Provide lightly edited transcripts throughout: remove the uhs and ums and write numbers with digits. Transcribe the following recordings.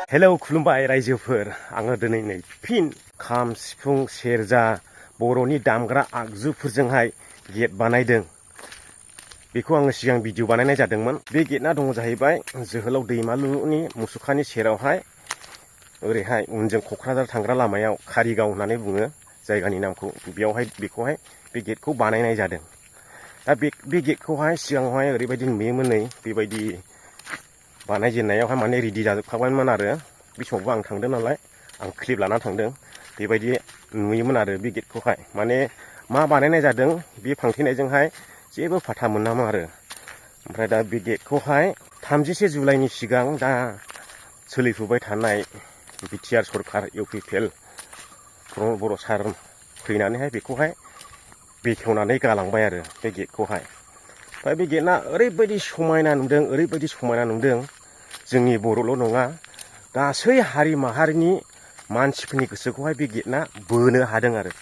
Hello खुलुमबाय रायजोफोर आङो दिनै नै फिन खाम सिफुं सेरजा बर'नि दामग्रा आगजुफोरजोंहाय गेट बानायदों बेखौ आङो सिगां भिडिअ बानायनाय जादोंमोन। बे गेटआ दङ जाहैबाय जोहोलाव दैमालुनि मुसुखानि सेरावहाय ओरैहाय उनजों क'क्राझार थांग्रा लामायाव कारिगाव होननानै बुङो जायगानि नामखौ। बेयावहाय बेखौहाय बे गेटखौ बानायनाय जादों। दा बे गेटखौहाय सिगाङावहाय ओरैबायदि नुयोमोन नै बेबायदि बानायजेननायावहाय माने रेडि जाजोबखाबायमोन आरो बे समावबो आं थांदों नालाय आं क्लिप लाना थांदों। बेबायदि नुयोमोन आरो बे गेटखौहाय माने मा बानायनाय जादों बे फांथेनायजोंहाय जेबो फाथा मोनामोन आरो। ओमफ्राय दा बे गेटखौहाय 30 जुलाइनि सिगां दा सोलिफुबाय थानाय बिटिआर सरखार इउपिपिएल प्रमद बर' सार फैनानैहाय बेखौहाय बेखेवनानै गालांबाय आरो बे गेटखौहाय। ओमफ्राय बे गेटआ ओरैबायदि समायना नुदों, ओरैबायदि समायना नुदों जोंनि बर'ल' नङा गासै हारि माहारिनि मानसिफोरनि गोसोखौहाय बे गेटआ बोनो हादों आरो।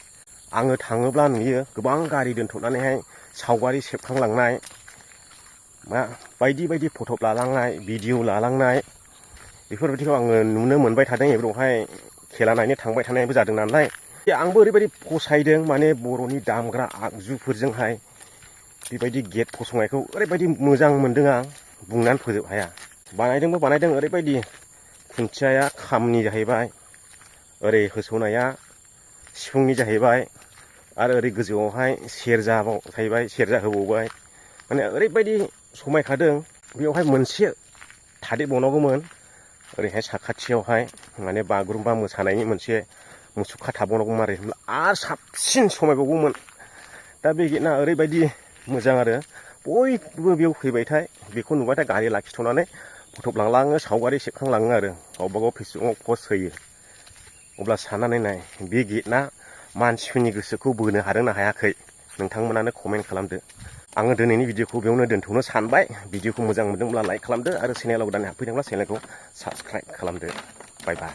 आङो थाङोब्ला नुयो गोबां गारि दोनथ'नानैहाय सावगारि सेबखांलांनाय बायदि बायदि फट' लालांनाय भिडिअ लालांनाय बेफोरबायदिखौ आङो नुनो मोनबाय थादों। बेवहाय खेला नायनो थांबाय थानायबो जादों नालाय आंबो ओरैबायदि फसायदों माने बर'नि दामग्रा आगजुफोरजोंहाय बेबायदि गेट फसंनायखौ ओरैबायदि मोजां मोनदों आं बुंनानै फोजोब हाया। बानायदों ओरैबायदि खुन्थियाया खामनि जाहैबाय, ओरै होसौनाया सिफुंनि जाहैबाय आरो ओरै गोजौआवहाय सेरजा थाहैबाय, सेरजा होबावबाय माने ओरैबायदि समायखादों। बेयावहाय मोनसे थादेरबावनांगौमोन ओरैहाय साखाथियावहाय माने बागुरुम्बा मोसानायनि मोनसे मुसुखा थाबावनांगौमोन आरो साबसिन समायबावगौमोन। दा बे गेटआ ओरैबायदि मोजां आरो बयबो बेयाव फैबायथाय बेखौ नुबाथाय गारि लाखिथ'नानै फट' लांलाङो, सावगारि सेबखांलाङो आरो गावबागाव फेसबुकआव पस्ट होयो। अब्ला साननानै नाय बे गेटआ मानसिफोरनि गोसोखौ बोनो हादोंना हायाखै नोंथांमोनानो कमेन्ट खालामदो। आङो दिनैनि भिडिअखौ बेयावनो दोनथ'नो सानबाय। भिडिअखौ मोजां मोनदोंब्ला लाइक खालामदो आरो चेनेलाव गोदान हाबफैदोंब्ला चेनेलखौ साबस्क्राइब खालामदो। बाय बाय।